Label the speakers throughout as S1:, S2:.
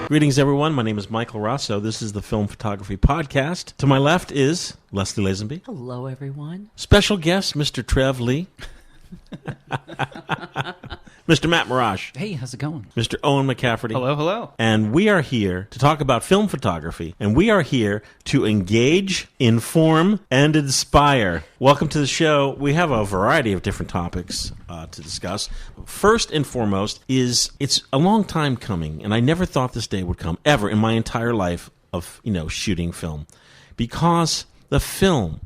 S1: Greetings, everyone. My name is Michael Raso. This is the Film Photography Podcast. To my left is Leslie Lazenby.
S2: Hello, everyone.
S1: Special guest, Mr. Trev Lee. Mr. Matt Mattash.
S2: Hey, how's it going?
S1: Mr. Owen McCafferty.
S3: Hello, hello.
S1: And we are here to talk about film photography, and we are here to engage, inform, and inspire. Welcome to the show. We have a variety of different topics to discuss. First and foremost is it's a long time coming, and I never thought this day would come ever in my entire life of shooting film, because the film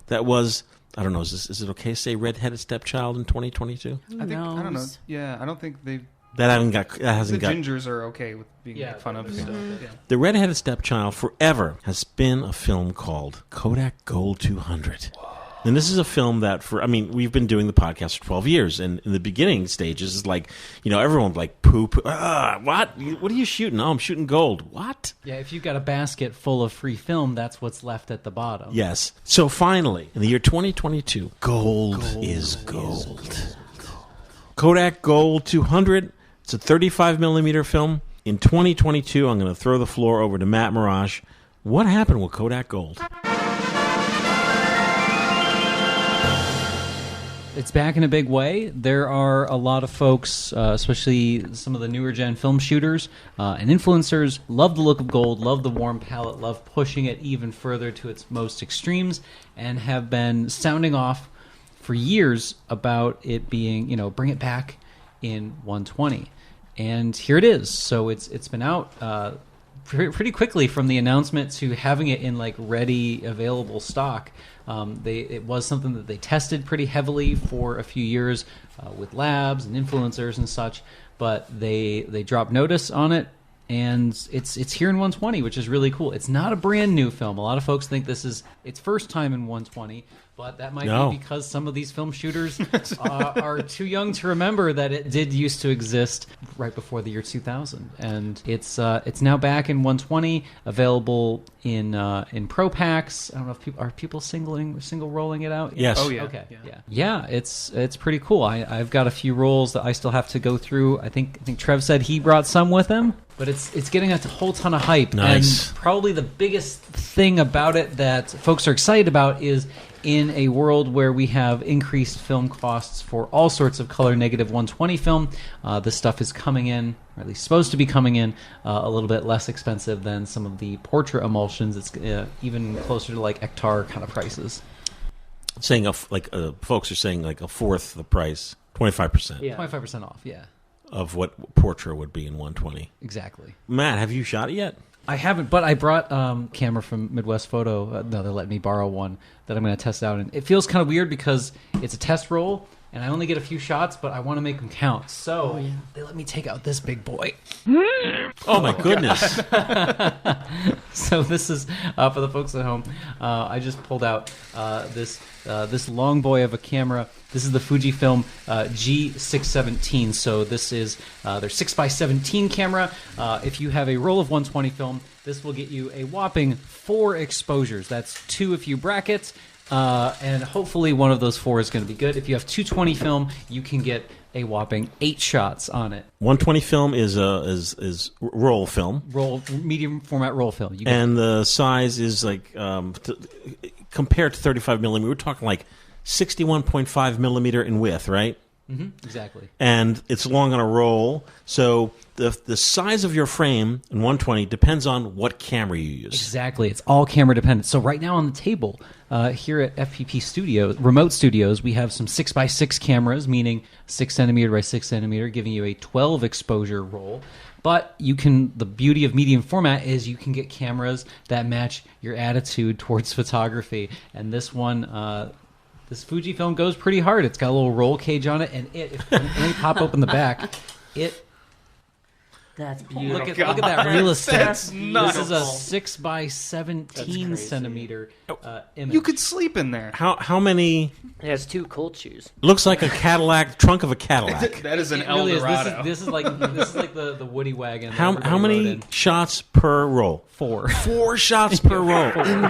S1: that was, I don't know, is it okay to say redheaded stepchild in 2022?
S3: I don't know. Yeah, I don't think that hasn't got. The gingers are okay with being made fun of. So, yeah.
S1: The redheaded stepchild forever has been a film called Kodak GOLD 200. Whoa. And this is a film that we've been doing the podcast for 12 years, and in the beginning stages, it's like, everyone's like, poop, what? What are you shooting? Oh, I'm shooting gold. What?
S2: Yeah, if you've got a basket full of free film, that's what's left at the bottom.
S1: Yes. So finally, in the year 2022, gold is gold. Kodak GOLD 200, it's a 35 millimeter film. In 2022, I'm going to throw the floor over to Matt Mattash. What happened with Kodak GOLD?
S2: It's back in a big way. There are a lot of folks, especially some of the newer gen film shooters and influencers, love the look of gold, love the warm palette, love pushing it even further to its most extremes, and have been sounding off for years about it being, bring it back in 120. And here it is. So it's been out pretty quickly from the announcement to having it in ready available stock. It was something that they tested pretty heavily for a few years with labs and influencers and such, but they dropped notice on it, and it's here in 120, which is really cool. It's not a brand new film. A lot of folks think this is its first time in 120, but that might be because some of these film shooters are too young to remember that it did used to exist right before the year 2000. And it's now back in 120, available in Pro Packs. I don't know if people single rolling it out.
S1: Yes.
S3: Oh yeah.
S2: Okay. Yeah. It's pretty cool. I've got a few rolls that I still have to go through. I think Trev said he brought some with him. But it's getting a whole ton of hype.
S1: Nice.
S2: And probably the biggest thing about it that folks are excited about is in a world where we have increased film costs for all sorts of color negative 120 film, this stuff is coming in, or at least supposed to be coming in, a little bit less expensive than some of the portrait emulsions. It's even closer to Ektar kind of prices.
S1: Saying folks are saying a fourth the price, 25%.
S2: Yeah, 25% off. Yeah.
S1: Of what portrait would be in 120.
S2: Exactly.
S1: Matt, have you shot it yet?
S2: I haven't, but I brought camera from Midwest Photo. No, they let me borrow one that I'm going to test out. And it feels kind of weird because it's a test roll, and I only get a few shots, but I want to make them count. So they let me take out this big boy.
S1: Oh, my goodness.
S2: So this is, for the folks at home, I just pulled out this long boy of a camera. This is the Fujifilm G617. So this is their 6x17 camera. If you have a roll of 120 film, this will get you a whopping 4 exposures. That's 2 if you bracket, and hopefully one of those 4 is going to be good. If you have 220 film, you can get a whopping 8 shots on it.
S1: 120 film is roll film.
S2: Medium format roll film.
S1: And the size is compared to 35 millimeter, we're talking 61.5 millimeter in width, right?
S2: Mm-hmm, exactly.
S1: And it's long on a roll, so the size of your frame in 120 depends on what camera you use.
S2: Exactly. It's all camera dependent. So right now on the table here at FPP Studios, Remote Studios, we have some 6x6 cameras, meaning 6 centimeter by 6 centimeter, giving you a 12 exposure roll. But the beauty of medium format is you can get cameras that match your attitude towards photography. And this one, this Fujifilm goes pretty hard. It's got a little roll cage on it, and let me pop open the back.
S4: That's beautiful.
S2: Look at that real estate.
S3: That's nuts.
S2: This is a 6x17 centimeter image.
S3: You could sleep in there.
S1: How many
S4: It has 2 cold shoes.
S1: Looks like a Cadillac, trunk of a Cadillac.
S3: That is an
S2: It really
S3: Eldorado.
S2: This is like the Woody wagon.
S1: How many shots per roll?
S2: 4.
S1: 4 shots per roll.
S3: I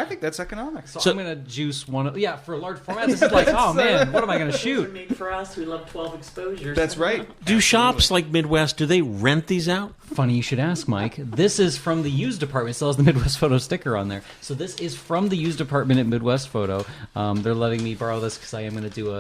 S3: think that's economics.
S2: So I'm going to juice one. For a large format, this is like, oh man, what am I going to shoot?
S5: Made for us. We love 12 exposures.
S3: That's right.
S1: Do shops like Midwest, do they rent these out?
S2: Funny you should ask, Mike. This is from the used department. It still has the Midwest Photo sticker on there. So this is from the used department at Midwest Photo. They're letting me borrow this because I am going to do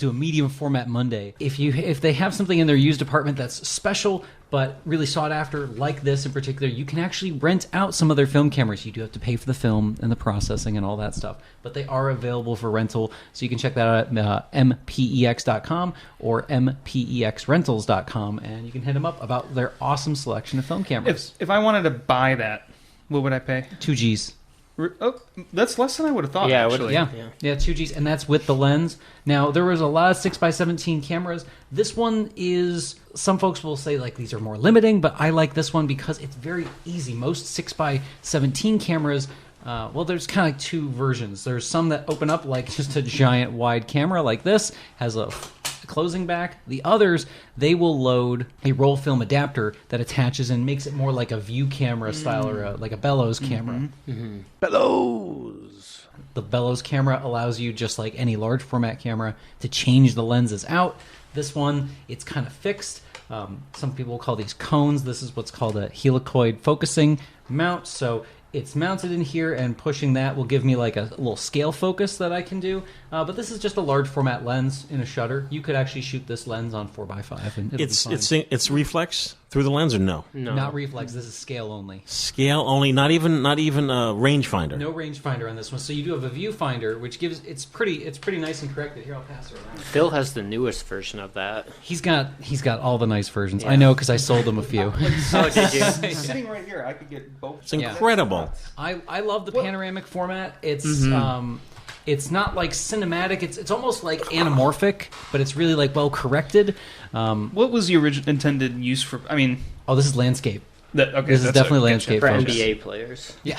S2: a medium format Monday. If they have something in their used department that's special but really sought after, like this in particular, you can actually rent out some of their film cameras. You do have to pay for the film and the processing and all that stuff, but they are available for rental. So you can check that out at mpex.com or mpexrentals.com, and you can hit them up about their awesome selection of film cameras.
S3: If I wanted to buy that, what would I pay?
S2: $2,000.
S3: Oh, that's less than I would have thought.
S4: Yeah,
S3: actually.
S2: Yeah, $2,000, and that's with the lens. Now, there was a lot of 6x17 cameras. This one is, some folks will say like these are more limiting, but I like this one because it's very easy. Most 6x17 cameras, there's kind of like 2 versions. There's some that open up like just a giant wide camera like this, has a closing back. The others, they will load a roll film adapter that attaches and makes it more like a view camera style or like a bellows camera.
S4: Bellows!
S2: The bellows camera allows you, just like any large format camera, to change the lenses out. This one, it's kind of fixed. Some people call these cones. This is what's called a helicoid focusing mount. So it's mounted in here, and pushing that will give me like a little scale focus that I can do. But this is just a large format lens in a shutter. You could actually shoot this lens on 4x5, and it'll be fine.
S1: It's reflex through the lens, or no?
S4: No.
S2: Not reflex. This is scale only.
S1: Scale only. Not even a rangefinder.
S2: No rangefinder on this one. So you do have a viewfinder, which gives it's pretty nice and corrected. Here, I'll pass it around.
S4: Phil has the newest version of that.
S2: He's got all the nice versions. Yeah. I know because I sold him a few.
S4: Oh, did you?
S3: Sitting right here, I could get both.
S1: It's incredible.
S2: I love the panoramic format. It's it's not like cinematic. It's almost like anamorphic, but it's really like well corrected.
S3: What was the original intended use for? I mean,
S2: this is landscape.
S3: This
S2: is definitely landscape
S4: for
S2: focus.
S4: NBA players.
S2: Yeah,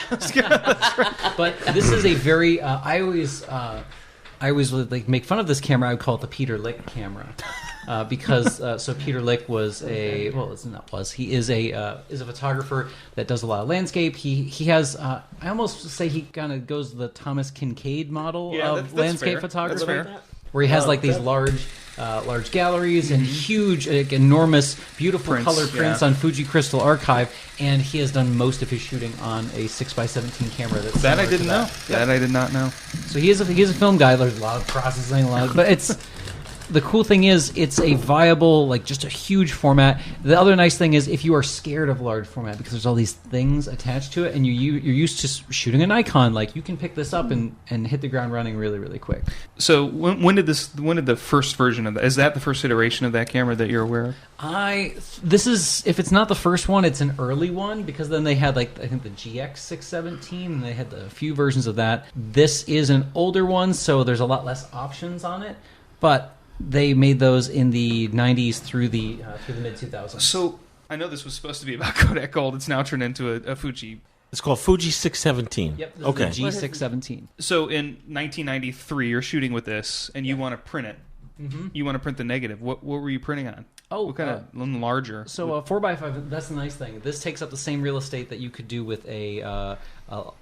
S2: but this is a very. I always like make fun of this camera. I would call it the Peter Lick camera. Because Peter Lick was he is a photographer that does a lot of landscape. He has I almost say he kind of goes the Thomas Kincaid model of that's landscape photography, where he has like these large galleries and huge, enormous, beautiful color prints on Fuji Crystal Archive, and he has done most of his shooting on a 6x17 camera.
S3: That I didn't know. That I did not know.
S2: So he is a film guy. There's a lot of processing, but it's. The cool thing is it's a viable, like just a huge format. The other nice thing is if you are scared of large format because there's all these things attached to it and you're used to shooting a Nikon, like you can pick this up and hit the ground running really, really quick.
S3: So when did the first version of that? Is that the first iteration of that camera that you're aware of?
S2: This is, if it's not the first one, it's an early one, because then they had I think the GX617 and they had a few versions of that. This is an older one, so there's a lot less options on it, but they made those in the 90s through the mid 2000s.
S3: So I know this was supposed to be about Kodak Gold. It's now turned into a Fuji.
S1: It's called Fuji 617.
S2: Yep. This
S1: Okay.
S2: is the G617.
S3: So in 1993, you're shooting with this, and you want to print it. Mm-hmm. You want to print the negative. What were you printing on? What kind of larger?
S2: So 4x5. That's the nice thing. This takes up the same real estate that you could do with a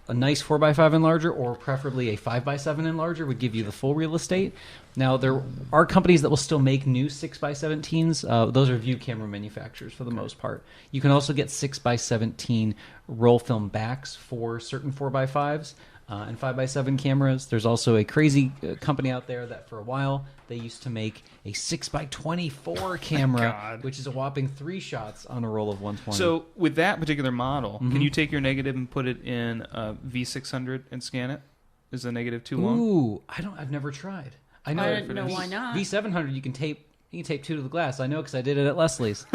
S2: nice 4x5 enlarger, or preferably a 5x7 enlarger would give you the full real estate. Now there are companies that will still make new 6x17s. Those are view camera manufacturers for the most part. You can also get 6x17 roll film backs for certain 4x5s. And 5x7 cameras. There's also a crazy company out there that for a while they used to make a 6x24 camera, which is a whopping 3 shots on a roll of 120.
S3: So with that particular model, can you take your negative and put it in a V600 and scan it? Is the negative too long?
S2: Ooh, I've never tried. I don't
S5: know why not.
S2: V700 you can tape 2 to the glass. I know because I did it at Leslie's.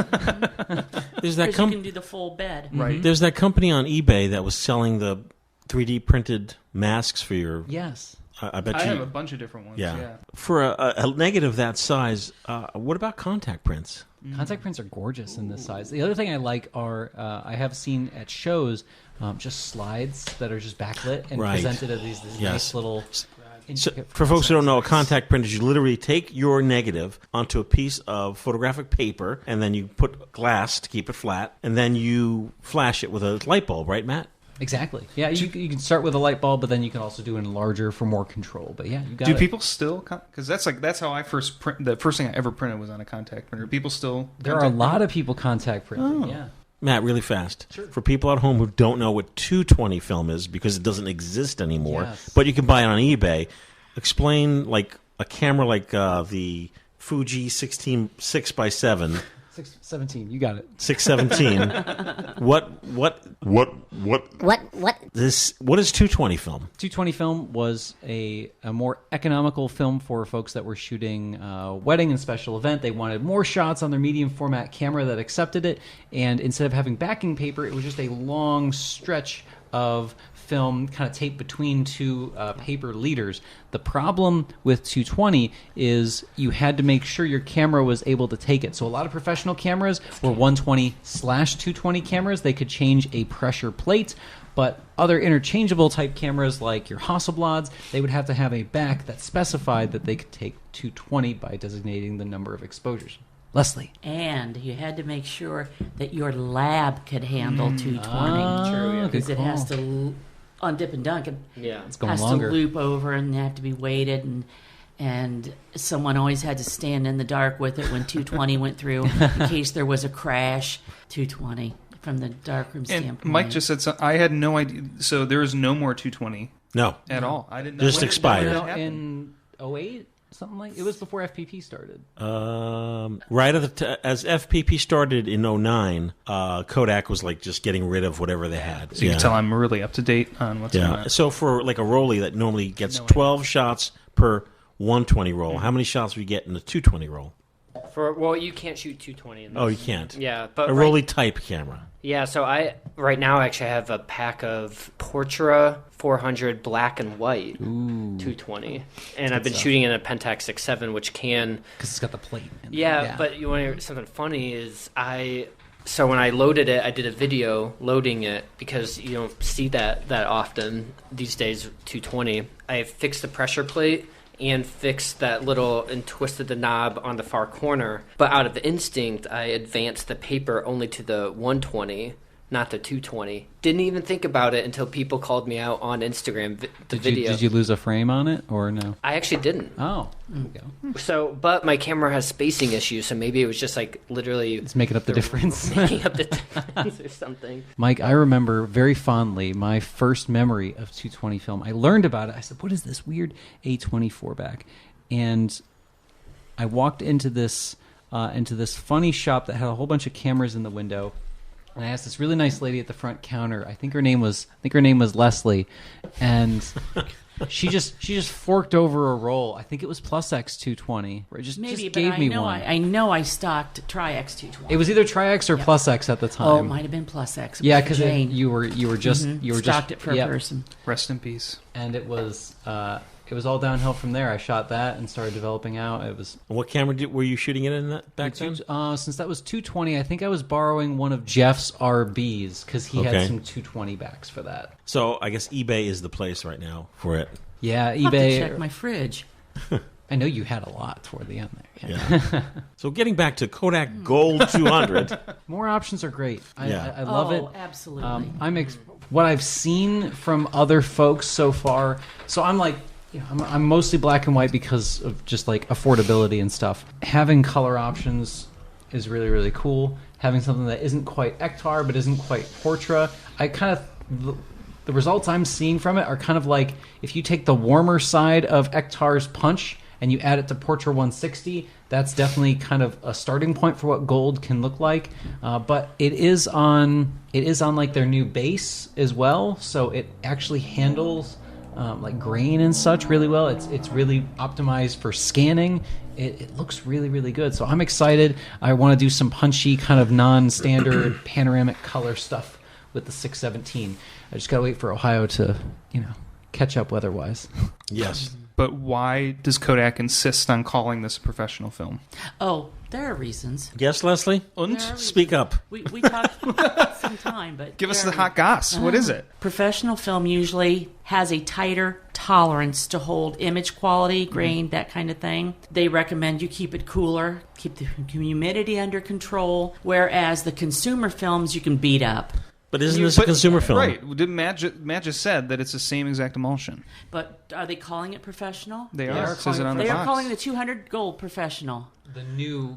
S1: There's that
S5: you can do the full bed.
S3: Right.
S1: There's that company on eBay that was selling the 3D printed masks for your...
S2: Yes.
S1: I bet
S3: I
S1: you...
S3: have a bunch of different ones. Yeah.
S1: For a negative that size, what about contact prints?
S2: Contact prints are gorgeous in this size. The other thing I like are, I have seen at shows, just slides that are just backlit and presented as these nice little...
S1: So, for folks who don't know, a contact print is you literally take your negative onto a piece of photographic paper, and then you put glass to keep it flat, and then you flash it with a light bulb, right, Matt?
S2: Exactly. Yeah, you can start with a light bulb, but then you can also do it in larger for more control. But yeah, you got it.
S3: Do people still? Because that's how I first print. The first thing I ever printed was on a contact printer. People still.
S2: There are a lot of people contact printing.
S3: Oh.
S2: Yeah.
S1: Matt, really fast.
S2: Sure.
S1: For people at home who don't know what 220 film is because it doesn't exist anymore,
S2: Yes.
S1: but you can buy it on eBay, explain like a camera like the Fuji 6x7.
S2: 617, you got it.
S1: 617. What is 220 film?
S2: 220 film was a more economical film for folks that were shooting wedding and special event. They wanted more shots on their medium format camera that accepted it, and instead of having backing paper, it was just a long stretch of film kind of taped between two paper leaders. The problem with 220 is you had to make sure your camera was able to take it. So a lot of professional cameras were 120/220 cameras. They could change a pressure plate, but other interchangeable type cameras like your Hasselblads, they would have to have a back that specified that they could take 220 by designating the number of exposures. Leslie.
S5: And you had to make sure that your lab could handle 220.
S4: True, yeah.
S5: Because it has to undip and dunk. It
S4: Yeah.
S2: It's going
S5: has
S2: longer.
S5: to loop over and have to be weighted, and someone always had to stand in the dark with it when 220 went through in case there was a crash. 220 from the darkroom
S3: And
S5: standpoint.
S3: Mike just said I had no idea. So there is no more 220
S1: No.
S3: at all. I didn't know.
S1: Just
S3: when
S1: expired.
S3: that
S2: No,
S3: happened.
S2: in 08, something like it was before FPP started.
S1: Right at as FPP started in 09, Kodak was like just getting rid of whatever they had.
S3: So you can tell I'm really up to date on what's going
S1: Yeah.
S3: on.
S1: So for like a rollie that normally gets
S3: No idea.
S1: 12 shots per 120 roll, how many shots do we get in a 220 roll?
S4: Well, you can't shoot 220 in this.
S1: Oh, you can't.
S4: Yeah, but
S1: A rollie type camera.
S4: Yeah, so I right now actually have a pack of Portra 400 black and white 220, and I've been shooting in a Pentax 6.7, which can.
S2: Because it's got the plate. in it.
S4: Yeah, but you want to hear something funny is So when I loaded it, I did a video loading it because you don't see that often these days. 220. I fixed the pressure plate and fixed that little and twisted the knob on the far corner. But out of instinct, I advanced the paper only to the 120, not the 220. Didn't even think about it until people called me out on Instagram.
S2: Did you lose a frame on it or no?
S4: I actually didn't.
S2: Oh, there we go.
S4: So, but my camera has spacing issues, so maybe it was just like literally
S2: It's making up the difference.
S4: making up the difference or something.
S2: Mike, I remember very fondly my first memory of 220 film. I learned about it. I said, what is this weird A24 back? And I walked into this funny shop that had a whole bunch of cameras in the window. And I asked this really nice lady at the front counter. I think her name was Leslie, and she just forked over a roll. I think it was Plus X 220. Where it just
S5: Maybe,
S2: just
S5: but
S2: gave
S5: I
S2: me
S5: know
S2: one.
S5: I know I stocked Tri-X 220.
S2: It was either Tri-X or
S5: Yep.
S2: Plus X at the time.
S5: Oh, it might have been Plus X. It
S2: Yeah,
S5: was
S2: because
S5: Jane.
S2: you were just you were
S5: stocked
S2: just
S5: it for
S2: yep.
S5: a person.
S3: Rest in peace.
S2: And it was all downhill from there. I shot that and started developing out. It was
S1: What camera were you shooting it in that back then?
S2: since that was 220. I think I was borrowing one of Jeff's RBs because he
S1: Okay.
S2: had some 220 backs for that.
S1: So I guess eBay is the place right now for it.
S2: Yeah,
S5: I'll have to
S2: eBay.
S5: check my fridge.
S2: I know you had a lot toward the end there.
S1: Yeah. So getting back to Kodak Gold 200.
S2: More options are great.
S1: Yeah.
S2: I love it.
S5: Absolutely.
S2: What I've seen from other folks so far. So I'm like, I'm mostly black and white because of just like affordability and stuff. Having color options is really, really cool. Having something that isn't quite Ektar but isn't quite Portra. The results I'm seeing from it are kind of like if you take the warmer side of Ektar's punch and you add it to Portra 160, that's definitely kind of a starting point for what gold can look like. But it is on like their new base as well, so it actually handles like grain and such really well. It's really optimized for scanning. It looks really, really good. So I'm excited. I want to do some punchy kind of non-standard panoramic color stuff with the 617. I just gotta wait for Ohio to, catch up weather-wise.
S1: Yes.
S3: But why does Kodak insist on calling this a professional film?
S5: Oh, there are reasons.
S1: Yes, Leslie?
S3: Und?
S5: There are
S1: Speak up.
S5: We talked about some time, but
S3: Give us
S5: there
S3: the
S5: are
S3: hot goss. What is it?
S5: Professional film usually has a tighter tolerance to hold image quality, grain, that kind of thing. They recommend you keep it cooler, keep the humidity under control, whereas the consumer films you can beat up.
S1: But isn't this a consumer film?
S3: Right. Matt just said that it's the same exact emulsion.
S5: But are they calling it professional?
S3: They are. It says it on the
S5: They
S3: box.
S5: are calling the 200 gold professional.
S2: The new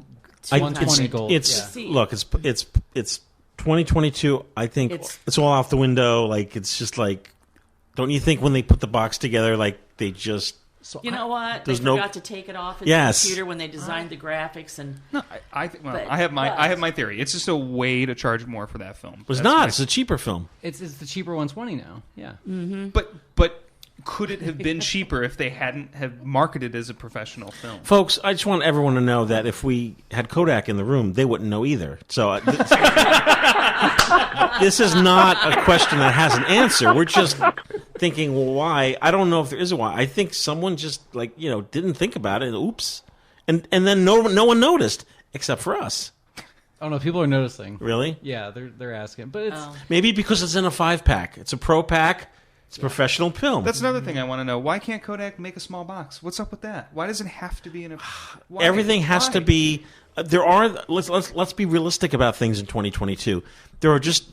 S1: I-
S2: 120 gold.
S1: It's
S5: Yeah.
S1: look, it's 2022. I think it's all out the window. Like it's just like, don't you think when they put the box together, like they just
S5: You know what? They
S1: there's no-
S5: forgot to take it off its
S1: Yes.
S5: computer when they designed the graphics, and
S3: No, I think. Well,
S5: But-
S3: I have
S5: but-
S3: my theory. It's just a way to charge more for that film.
S1: It was
S3: That's
S1: not.
S3: my-
S1: It's a cheaper film.
S2: It's the cheaper 120 now. Yeah.
S3: But could it have been cheaper if they hadn't have marketed it as a professional film?
S1: Folks, I just want everyone to know that if we had Kodak in the room, they wouldn't know either. So this is not a question that has an answer. We're just thinking, well, why? I don't know if there is a why. I think someone just didn't think about it. And oops, and then no one noticed except for us.
S2: Oh no, people are noticing.
S1: Really?
S2: Yeah, they're asking, but it's
S1: Maybe because it's in a 5-pack. It's a pro pack. It's a professional film.
S3: That's another thing I want to know. Why can't Kodak make a small box? What's up with that? Why does it have to be in a? Why?
S1: Everything has
S3: Why?
S1: to be. There are. Let's be realistic about things in 2022. There are just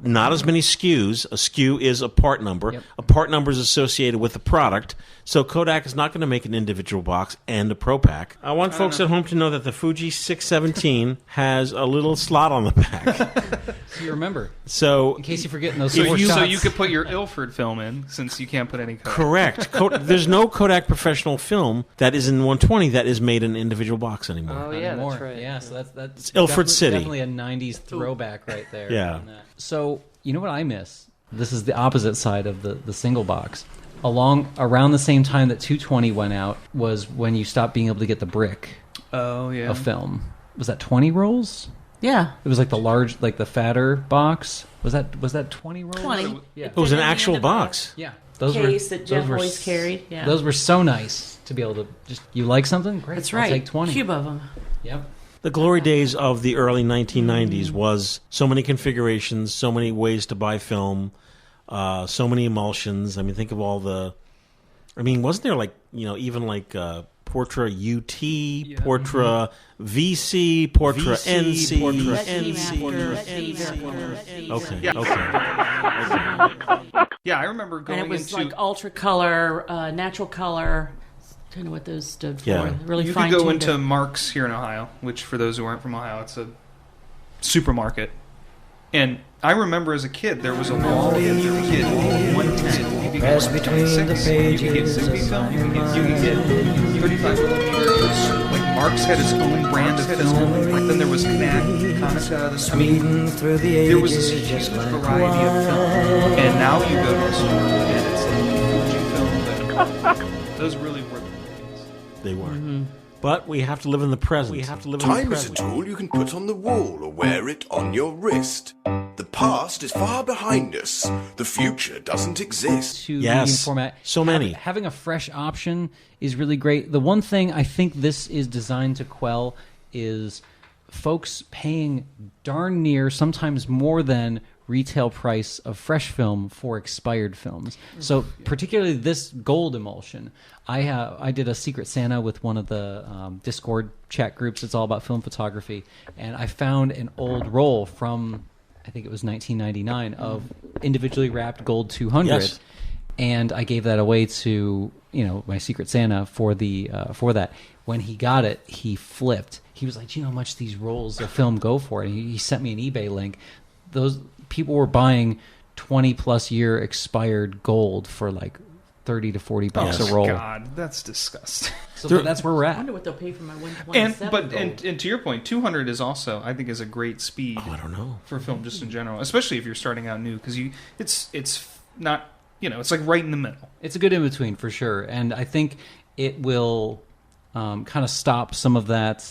S1: not as many SKUs. A SKU is a part number.
S2: Yep.
S1: A part number is associated with the product. So Kodak is not going to make an individual box and a Pro Pack. I want folks at home to know that the Fuji 617 has a little slot on the back.
S2: so you remember.
S1: So
S2: In case you forget those
S3: So
S2: four
S3: you,
S2: shots.
S3: so you could put your Ilford film in, since you can't put any Kodak.
S1: correct. There's no Kodak professional film that is in 120 that is made in an individual box anymore.
S4: Oh
S2: Not
S4: yeah,
S2: anymore.
S4: that's right.
S2: Yeah, so that's
S1: Ilford City.
S2: Definitely a '90s throwback right there.
S1: Yeah.
S2: on that. So you know what I miss? This is the opposite side of the single box. Around the same time that 220 went out was when you stopped being able to get the brick
S3: Oh yeah.
S2: of film. Was that 20 rolls?
S5: yeah,
S2: It was like the large, like the fatter box. Was that 20 rolls?
S5: 20.
S2: Yeah.
S1: It was an
S5: At the
S1: actual
S5: end of
S1: box.
S2: Yeah.
S5: Case that Jeff always carried. Yeah,
S2: Those were so nice to be able to just. You like something? Great.
S5: that's
S2: I'll
S5: right.
S2: take 20.
S5: Cube of them.
S2: Yep.
S1: The glory days of the early 1990s was so many configurations, so many ways to buy film, so many emulsions. I mean, think of all the... I mean, wasn't there even Portra UT, Portra VC, Portra NC, Portra
S5: That came
S1: NC,
S5: after-
S1: Portra
S5: that came
S1: NC.
S5: after-
S1: Okay, okay.
S3: Yeah, I remember
S5: And
S3: going
S5: it was
S3: into.
S5: like ultra color, natural color. Kind of what those stood for.
S1: Yeah.
S5: Really
S3: You could
S5: fine
S3: go into Mark's here in Ohio, which for those who aren't from Ohio, it's a supermarket. And I remember as a kid, there was a wall that you could get 110, you could get 126, you could get 60 film, you could get 35 millimeters. Like Mark's had his own brand of film. Then there was Konica. I mean, there was this huge variety of film. And now you go to the store and it's like Fujifilm. And those really were the things.
S1: They were. But we have to live in the present.
S6: Time is a tool you can put on the wall or wear it on your wrist. The past is far behind us. The future doesn't exist.
S2: To
S1: Yes.
S2: medium format.
S1: So many.
S2: Having a fresh option is really great. The one thing I think this is designed to quell is folks paying darn near, sometimes more than retail price of fresh film for expired films. So particularly this gold emulsion. I did a Secret Santa with one of the Discord chat groups. It's all about film photography. And I found an old roll from, I think it was 1999, of individually wrapped gold 200.
S1: Yes.
S2: And I gave that away to my Secret Santa for that. When he got it, he flipped. He was like, "Do you know how much these rolls of film go for?" And he sent me an eBay link. Those people were buying 20+ year expired gold for like $30 to $40 a roll.
S3: God, that's disgusting.
S2: So that's where we're
S5: I
S2: at.
S5: wonder what they'll pay for my 127 gold.
S3: And to your point, 200 is also, I think, is a great speed.
S1: I don't know.
S3: For film just in general, especially if you're starting out new, because it's not, it's like right in the middle.
S2: It's a good in between for sure, and I think it will kind of stop some of that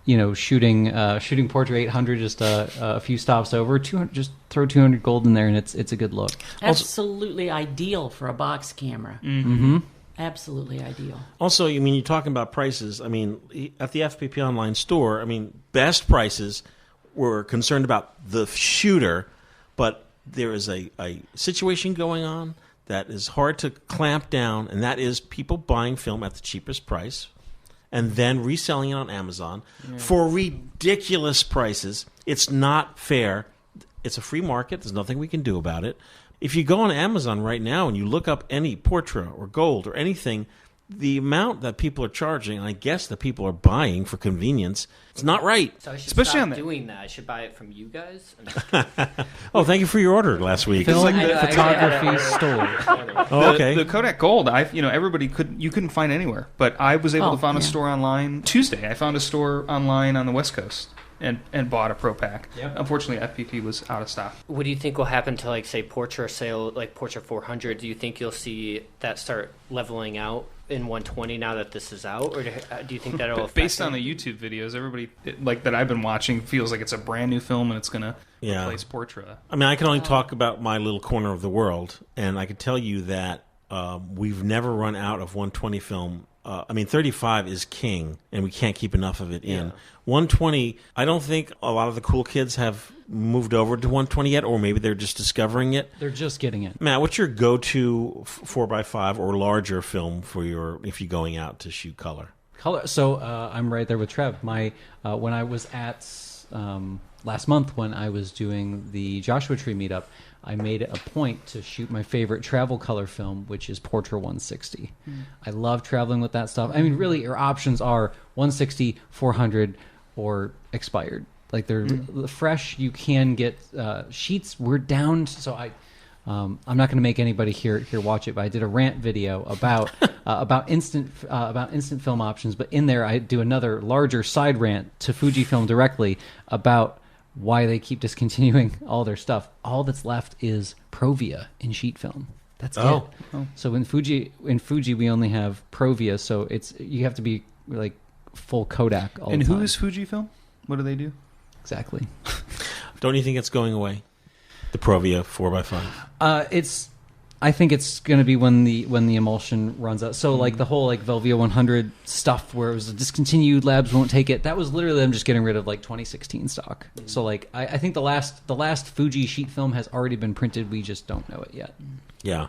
S2: shooting Portrait 800 just a few stops over, 200, just throw 200 gold in there, and it's a good look.
S5: Absolutely ideal for a box camera.
S2: Mm-hmm.
S5: Absolutely ideal.
S1: Also, you're talking about prices. I mean, at the FPP online store, best prices were concerned about the shooter, but there is a situation going on that is hard to clamp down, and that is people buying film at the cheapest price and then reselling it on Amazon for ridiculous prices. It's not fair. It's a free market. There's nothing we can do about it. If you go on Amazon right now and you look up any Portra or Gold or anything, the amount that people are charging, I guess that people are buying for convenience, it's not right.
S4: So I should
S3: Especially
S4: stop
S3: on the-
S4: doing that. I should buy it from you guys.
S1: Oh, thank you for your order last week.
S2: Film
S4: I know,
S2: photography store.
S1: Oh, okay.
S3: The Kodak Gold, everybody couldn't find anywhere, but I was able to find a store online Tuesday. I found a store online on the West Coast and bought a Pro Pack.
S2: Yep.
S3: Unfortunately, FPP was out of stock.
S4: What do you think will happen to, like, say, Portra sale, like Portra 400? Do you think you'll see that start leveling out in 120 now that this is out, or do you think that'll affect
S3: Based on
S4: it?
S3: the YouTube videos, everybody that I've been watching feels like it's a brand new film and it's going to replace Portra.
S1: I can only talk about my little corner of the world, and I can tell you that we've never run out of 120 film. 35 is king, and we can't keep enough of it in. 120, I don't think a lot of the cool kids have moved over to 120 yet, or maybe they're just discovering it.
S2: They're just getting it.
S1: Matt, what's your go-to 4x5 or larger film for if you're going out to shoot color?
S2: Color. So I'm right there with Trev. When I was at last month when I was doing the Joshua Tree meetup, I made it a point to shoot my favorite travel color film, which is Portra 160. I love traveling with that stuff. Really, your options are 160, 400, or expired. Like they're fresh. You can get sheets. We're down. So I'm not going to make anybody here watch it, but I did a rant video about instant film options. But in there, I do another larger side rant to Fujifilm directly about why they keep discontinuing all their stuff. All that's left is Provia in sheet film. That's it. Oh. So in Fuji we only have Provia, so you have to be like full Kodak all the time.
S3: And who is Fujifilm? What do they do?
S2: Exactly.
S1: Don't you think it's going away? The Provia 4x5.
S2: I think it's going to be when the emulsion runs out. So like the whole like Velvia 100 stuff where it was discontinued, labs won't take it. That was literally them just getting rid of like 2016 stock. So like I think the last Fuji sheet film has already been printed. We just don't know it yet.
S1: Yeah.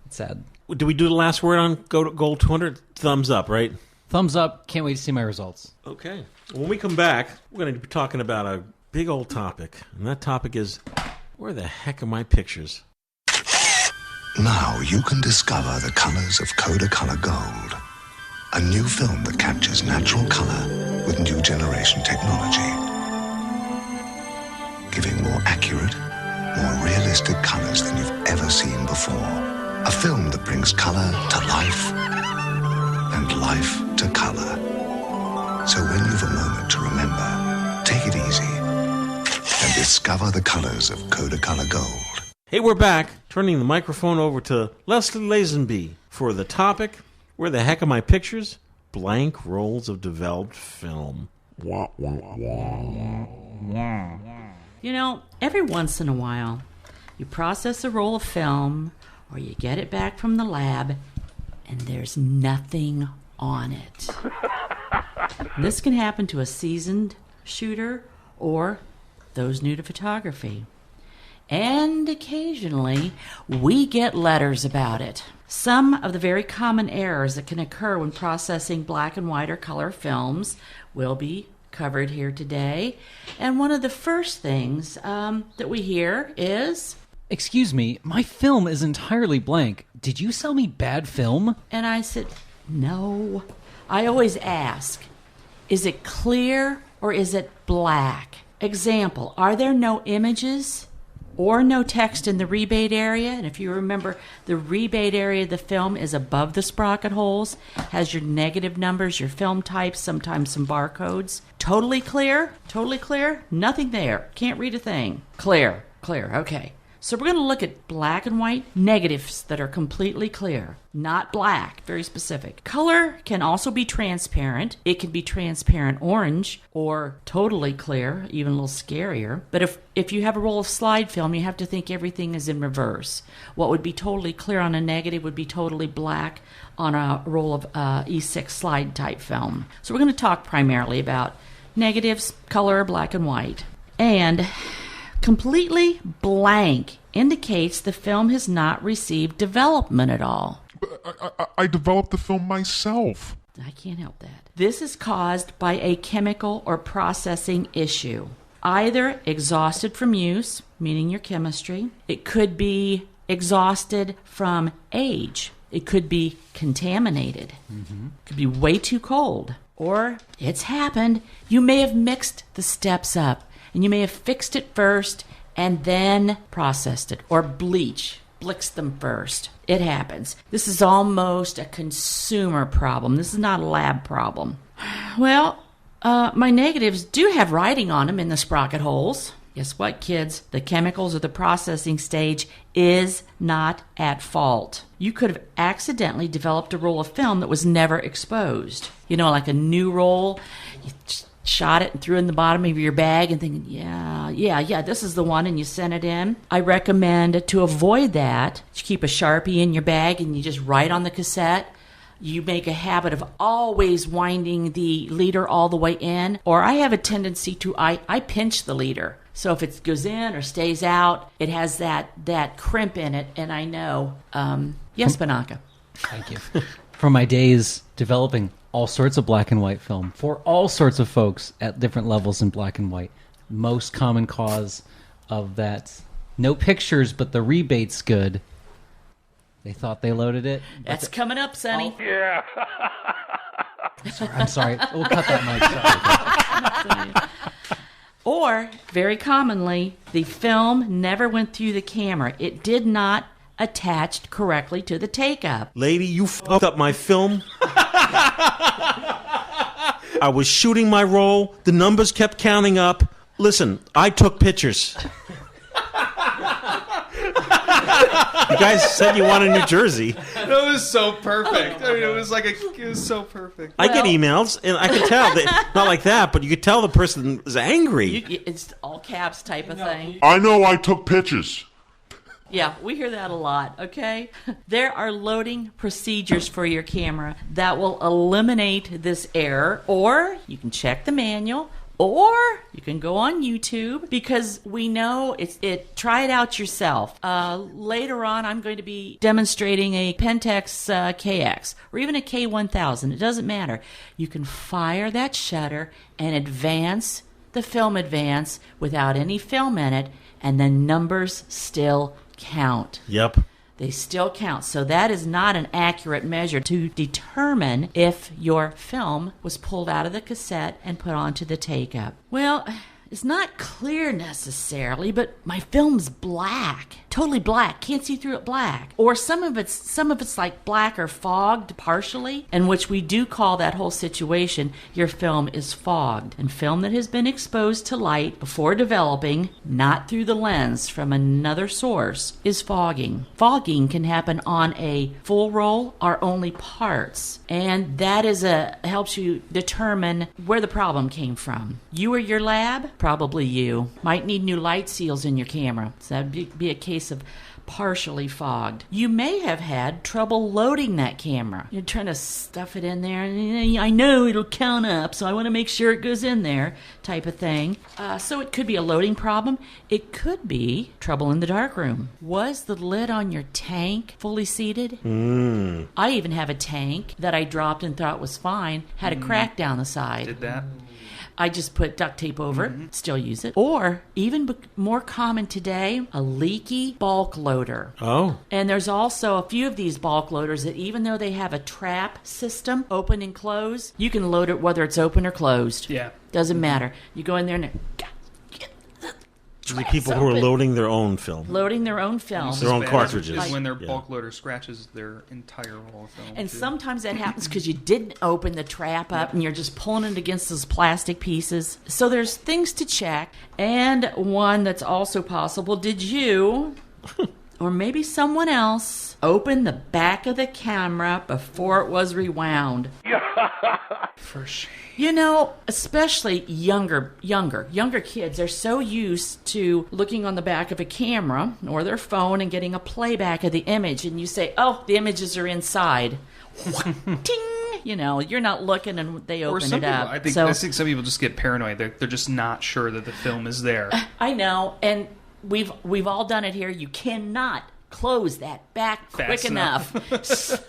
S2: It's sad.
S1: Do we do the last word on Gold 200? Thumbs up, right?
S2: Thumbs up. Can't wait to see my results.
S1: Okay. When we come back, we're going to be talking about a big old topic. And that topic is, where the heck are my pictures?
S7: Now you can discover the colors of Kodak Gold, a new film that captures natural color with new generation technology, giving more accurate, more realistic colors than you've ever seen before. A film that brings color to life and life to color. So when you've a moment to remember, take it easy and discover the colors of Kodak Gold.
S1: Hey, we're back. Turning the microphone over to Leslie Lazenby for the topic, where the heck are my pictures? Blank rolls of developed film.
S5: Every once in a while, you process a roll of film or you get it back from the lab and there's nothing on it. And this can happen to a seasoned shooter or those new to photography. And occasionally, we get letters about it. Some of the very common errors that can occur when processing black and white or color films will be covered here today. And one of the first things that we hear is,
S2: Excuse me, my film is entirely blank. Did you sell me bad film?
S5: and I said, no. I always ask, is it clear or is it black? Example, are there no images or no text in the rebate area? And if you remember, the rebate area of the film is above the sprocket holes, has your negative numbers, your film types, sometimes some barcodes. Totally clear? Totally clear? Nothing there. Can't read a thing. Clear. Okay. So we're going to look at black and white negatives that are completely clear, not black, very specific. Color can also be transparent. It can be transparent orange or totally clear, even a little scarier. But if you have a roll of slide film, you have to think everything is in reverse. What would be totally clear on a negative would be totally black on a roll of E6 slide type film. So we're going to talk primarily about negatives, color, black and white. And completely blank indicates the film has not received development at all.
S8: I developed the film myself.
S5: I can't help that. This is caused by a chemical or processing issue. Either exhausted from use, meaning your chemistry. It could be exhausted from age. It could be contaminated. It could be way too cold. Or it's happened. You may have mixed the steps up. And you may have fixed it first and then processed it. Or blitzed them first. It happens. This is almost a consumer problem. This is not a lab problem. Well, my negatives do have writing on them in the sprocket holes. Guess what, kids? The chemicals or the processing stage is not at fault. You could have accidentally developed a roll of film that was never exposed. You know, like a new roll. You shot it and threw it in the bottom of your bag and thinking, yeah, this is the one, and you sent it in. I recommend to avoid that, you keep a Sharpie in your bag and you just write on the cassette. You make a habit of always winding the leader all the way in, or I have a tendency to, I pinch the leader. So if it goes in or stays out, it has that crimp in it, and I know. Yes, Banaka.
S2: Thank you. From my days developing all sorts of black and white film for all sorts of folks at different levels in black and white. Most common cause of that, no pictures, but the rebate's good. They thought they loaded it.
S5: That's coming up, Sonny.
S8: Oh, yeah.
S2: I'm sorry. We'll cut that mic. Sorry.
S5: Or, very commonly, the film never went through the camera. It did not attach correctly to the take-up.
S1: Lady, you fucked up my film. I was shooting my roll. The numbers kept counting up. Listen, I took pictures. You guys said you wanted New Jersey.
S3: That was so perfect. I mean, it was so perfect.
S1: I get emails, and I can tell that, not like that, but you could tell the person is angry.
S5: It's all caps type of thing.
S8: I know I took pictures.
S5: Yeah, we hear that a lot, okay? There are loading procedures for your camera that will eliminate this error, or you can check the manual, or you can go on YouTube, because we know try it out yourself. Later on, I'm going to be demonstrating a Pentax KX, or even a K1000. It doesn't matter. You can fire that shutter and advance the film advance without any film in it, and the numbers still count.
S1: Yep.
S5: They still count. So that is not an accurate measure to determine if your film was pulled out of the cassette and put onto the take-up. Well, it's not clear necessarily, but my film's black. Totally black. Can't see through it black. Or some of it's like black or fogged partially, in which we do call that whole situation, your film is fogged. And film that has been exposed to light before developing, not through the lens from another source, is fogging. Fogging can happen on a full roll or only parts. And that helps you determine where the problem came from. You or your lab? Probably you. Might need new light seals in your camera. So that'd be a case of partially fogged. You may have had trouble loading that camera. You're trying to stuff it in there, and I know it'll count up, so I want to make sure it goes in there, type of thing. So it could be a loading problem. It could be trouble in the darkroom. Was the lid on your tank fully seated? I even have a tank that I dropped and thought was fine, had a crack down the side.
S3: Did that?
S5: I just put duct tape over it, still use it. Or, even more common today, a leaky bulk loader.
S1: Oh.
S5: And there's also a few of these bulk loaders that even though they have a trap system, open and close, you can load it whether it's open or closed.
S3: Yeah.
S5: Doesn't matter. You go in there and
S1: The people who are loading their own film.
S5: Loading their own film.
S1: Their own cartridges.
S3: Is when their bulk loader scratches their entire roll of film.
S5: And
S3: too.
S5: sometimes that happens because you didn't open the trap up and you're just pulling it against those plastic pieces. So there's things to check. And one that's also possible, did you or maybe someone else opened the back of the camera before it was rewound.
S3: For shame.
S5: You know, especially younger kids, they're so used to looking on the back of a camera or their phone and getting a playback of the image, and you say, oh, the images are inside. Ting! You know, you're not looking and they open it up.
S3: I think some people just get paranoid. They're just not sure that the film is there.
S5: I know, and we've all done it here. You cannot close that back quick enough. It's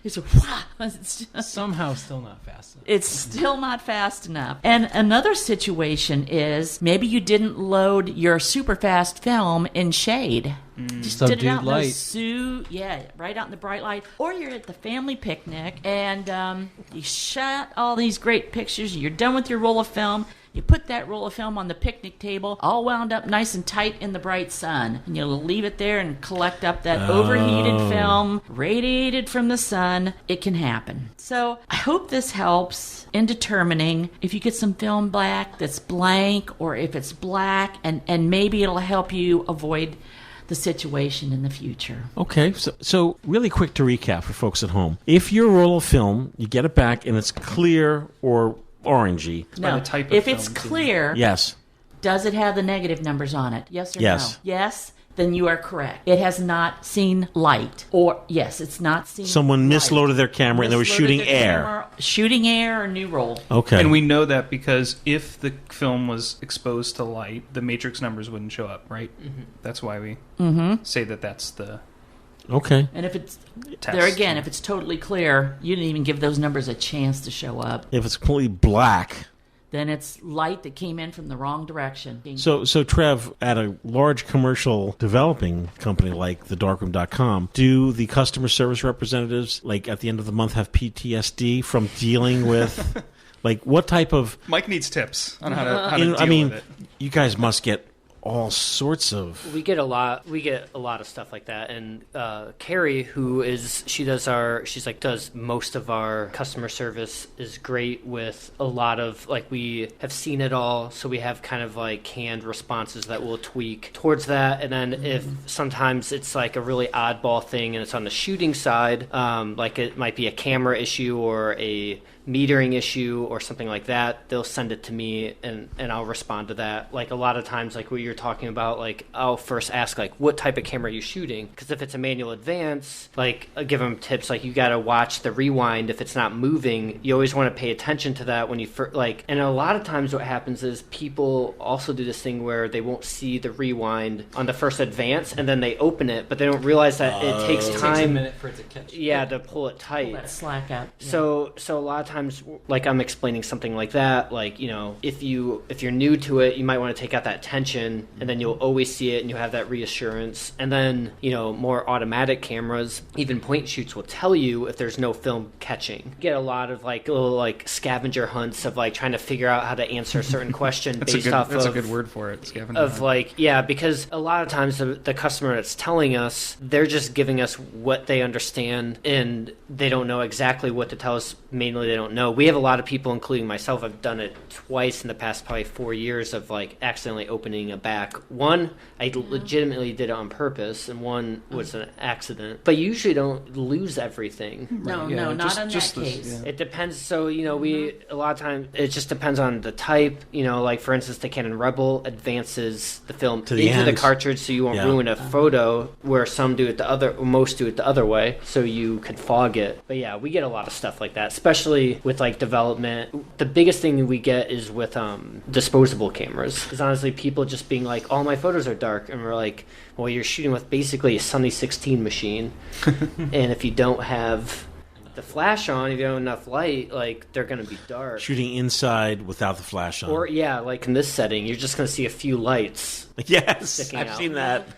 S5: just,
S2: Somehow still not fast enough.
S5: it's still not fast enough. And another situation is maybe you didn't load your super fast film in shade. Just did it
S2: Subdued
S5: out
S2: light.
S5: right out in the bright light. Or you're at the family picnic and you shot all these great pictures. You're done with your roll of film. You put that roll of film on the picnic table, all wound up nice and tight in the bright sun. And you'll leave it there and collect up that overheated film, radiated from the sun. It can happen. So I hope this helps in determining if you get some film back that's blank or if it's black, and maybe it'll help you avoid the situation in the future.
S1: Okay, so really quick to recap for folks at home. If your roll of film, you get it back and it's clear or orangey.
S3: By
S5: No,
S3: the type of
S5: if
S3: film,
S5: it's
S3: too.
S5: clear,
S1: Yes.
S5: does it have the negative numbers on it? Yes or
S1: Yes.
S5: no? Yes, then you are correct. It has not seen light. Or, yes, it's not seen
S1: Someone
S5: light.
S1: misloaded their camera and they were
S5: Misloaded
S1: shooting
S5: their
S1: air.
S5: camera, shooting air or new roll.
S1: Okay.
S3: And we know that because if the film was exposed to light, the matrix numbers wouldn't show up, right? Mm-hmm. That's why we say that that's the
S1: Okay.
S5: And if it's,
S3: test.
S5: there again, if it's totally clear, you didn't even give those numbers a chance to show up,
S1: If it's completely black.
S5: then it's light that came in from the wrong direction.
S1: So Trev, at a large commercial developing company like thedarkroom.com, do the customer service representatives, like at the end of the month, have PTSD from dealing with, like, what type of...
S3: Mike needs tips on how to deal with it.
S1: You guys must get all sorts of...
S4: We get a lot of stuff like that. And Carrie, does most of our customer service, is great with a lot of, like, we have seen it all, so we have kind of like canned responses that we'll tweak towards that. And then if sometimes it's like a really oddball thing and it's on the shooting side, like it might be a camera issue or a metering issue or something like that, they'll send it to me and I'll respond to that. Like a lot of times, like what you're talking about, like I'll first ask, like, what type of camera are you shooting? Because if it's a manual advance, like I'll give them tips, like you got to watch the rewind. If it's not moving, you always want to pay attention to that when you and a lot of times what happens is people also do this thing where they won't see the rewind on the first advance and then they open it, but they don't realize that it takes time.
S2: It takes a minute for it to catch.
S4: Yeah, to pull it tight.
S5: Pull that slack out. Yeah.
S4: So a lot of times, like I'm explaining something like that, like, you know, if you're new to it, you might want to take out that tension, and then you'll always see it and you'll have that reassurance. And then, you know, more automatic cameras, even point shoots, will tell you if there's no film catching. You get a lot of like little like scavenger hunts of like trying to figure out how to answer a certain question
S3: That's
S4: based off
S3: a
S4: of
S3: good word for it. Scavenger
S4: of
S3: hunt.
S4: like, yeah, because a lot of times the customer that's telling us, they're just giving us what they understand and they don't know exactly what to tell us. Mainly they don't know. We have a lot of people, including myself, I've done it twice in the past probably 4 years of like accidentally opening a back. One, I legitimately did it on purpose, and one was an accident. But you usually don't lose everything.
S5: No,
S3: Yeah,
S5: no, not
S3: just
S5: in that
S3: this,
S5: case.
S3: yeah.
S4: It depends. So, you know, a lot of times, it just depends on the type. You know, like, for instance, the Canon Rebel advances the film
S1: To the
S4: into the
S1: end.
S4: cartridge so you won't ruin a photo, where some do it most do it the other way, so you could fog it. But yeah, we get a lot of stuff like that, especially with, like, development. The biggest thing we get is with disposable cameras. Because honestly, people just being like, all my photos are dark. And we're like, well, you're shooting with basically a Sunny 16 machine. And if you don't have the flash on, if you don't have enough light, like, they're going to be dark.
S1: Shooting inside without the flash on.
S4: Or, yeah, like in this setting, you're just going to see a few lights.
S1: Yes,
S4: sticking
S1: I've
S4: out.
S1: seen that.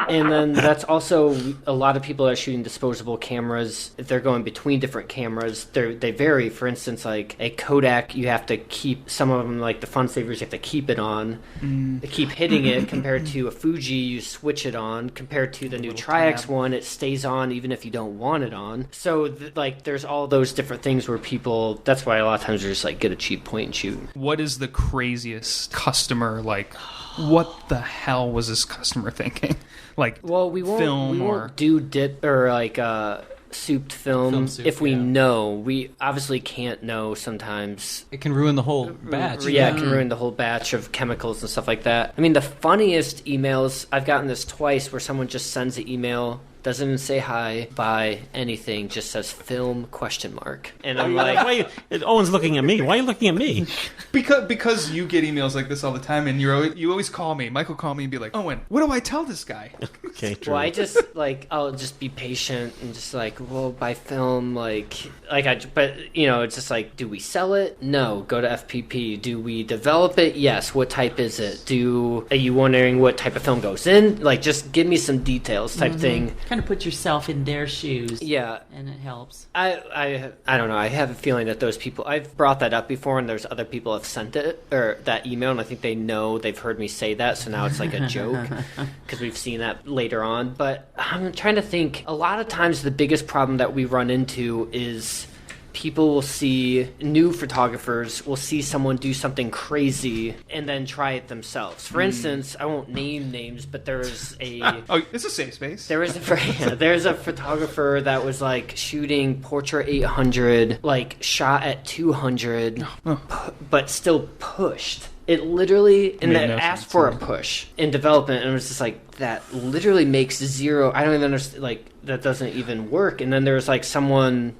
S4: And then that's also a lot of people are shooting disposable cameras. If they're going between different cameras, they vary. For instance, like a Kodak, you have to keep, some of them, like the fun savers, you have to keep it on. They keep hitting it. Compared to a Fuji, you switch it on. Compared to the new Tri-X one, it stays on even if you don't want it on. on. So like there's all those different things where people, that's why a lot of times they're just like get a cheap point and shoot.
S3: What is the craziest customer, like, what the hell was this customer thinking? Like,
S4: well, we won't do dip or like souped film
S2: soup,
S4: if we
S2: yeah.
S4: know. We obviously can't know sometimes.
S2: It can ruin the whole batch.
S4: Yeah, it can ruin the whole batch of chemicals and stuff like that. I mean, the funniest emails, I've gotten this twice, where someone just sends an email, doesn't even say hi, buy anything, just says film ? And I'm like,
S1: Owen's looking at me. Why are you looking at me?
S3: Because you get emails like this all the time, and you always call me. Michael call me and be like, Owen, what do I tell this guy?
S1: Okay, true.
S4: well, I just like, I'll just be patient and just like, well, buy film, but you know, it's just like, do we sell it? No, go to FPP. Do we develop it? Yes. What type is it? Are you wondering what type of film goes in? Like, just give me some details type thing.
S5: Kind of put yourself in their shoes.
S4: Yeah.
S5: And it helps.
S4: I don't know. I have a feeling that those people, I've brought that up before, and there's other people have sent it, or that email, and I think they know, they've heard me say that, so now it's like a joke, because we've seen that later on. But I'm trying to think, a lot of times the biggest problem that we run into is people will see, new photographers will see someone do something crazy and then try it themselves. For instance, I won't name names, but there's a...
S3: Oh, it's a safe space.
S4: There's a photographer that was like shooting Portra 800, like shot at 200, but still pushed. It literally, and that asked for a push in development, and it was just like, that literally makes zero, I don't even understand, like, that doesn't even work. And then there was like someone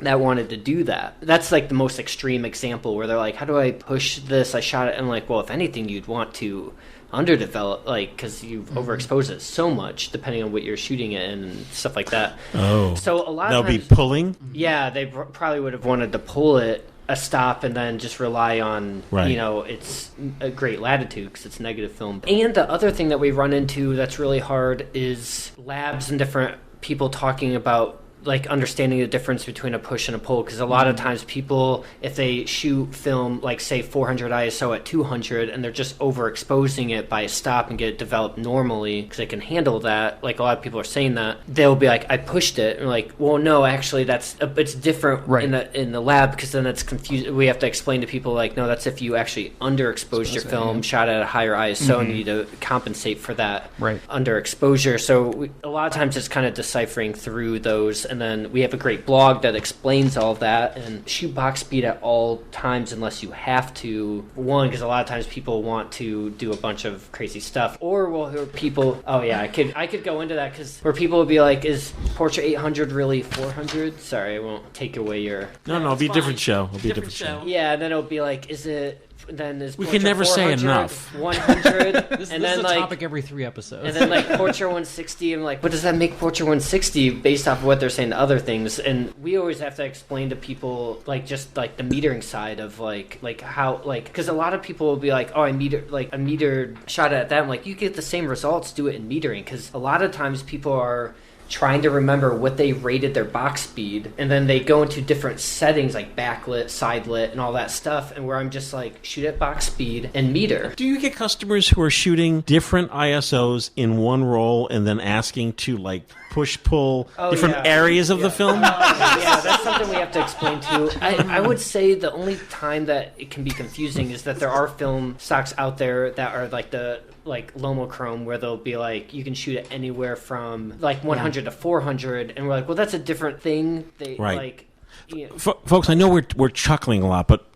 S4: that wanted to do that. That's like the most extreme example, where they're like, how do I push this? I shot it, and I'm like, well, if anything, you'd want to underdevelop, like, because you've overexposed it so much, depending on what you're shooting it and stuff like that.
S1: Oh,
S4: so a lot
S1: they'll
S4: of times,
S1: be pulling.
S4: Yeah, they probably would have wanted to pull it a stop and then just rely on, you know, it's a great latitude because it's negative film. And the other thing that we run into that's really hard is labs and different people talking about, like, understanding the difference between a push and a pull, because a lot of times people, if they shoot film, like, say 400 ISO at 200, and they're just overexposing it by a stop and get it developed normally because they can handle that, like a lot of people are saying that, they'll be like, I pushed it, and like, well, no, actually it's different in the lab, because then it's confused. We have to explain to people, like, no, that's if you actually underexposed your film, shot at a higher ISO, and you need to compensate for that underexposure. So a lot of times it's kind of deciphering through those. And then we have a great blog that explains all of that, and shoot box speed at all times unless you have to. One, because a lot of times people want to do a bunch of crazy stuff, or we'll hear people, I could go into that, because where people will be like, is Portra 800 really 400? Sorry, I won't take away your...
S1: No, it'll be a different show. It'll be a different show.
S4: Yeah, and then it'll be like, is it... Then is
S1: we
S4: Portra
S1: can never
S4: 400,
S1: say enough.
S4: 100,
S2: This
S4: and
S2: is
S4: then
S2: a
S4: like
S2: topic every 3 episodes.
S4: and then like Portra 160. I'm like, what does that make Portra 160 based off of what they're saying to other things? And we always have to explain to people, like, just like the metering side of like how, like, because a lot of people will be like, oh, I metered shot at that. I'm like, you get the same results, do it in metering, because a lot of times people are trying to remember what they rated their box speed, and then they go into different settings like backlit, side lit, and all that stuff, and where I'm just like, shoot at box speed and meter.
S1: Do you get customers who are shooting different ISOs in one roll and then asking to, like, push-pull different areas of the film?
S4: Yeah, that's something we have to explain too. I would say the only time that it can be confusing is that there are film stocks out there that are like the LomoChrome, where they'll be like, you can shoot it anywhere from like 100 to 400, and we're like, well, that's a different thing. Like, you know.
S1: Folks, I know we're chuckling a lot, but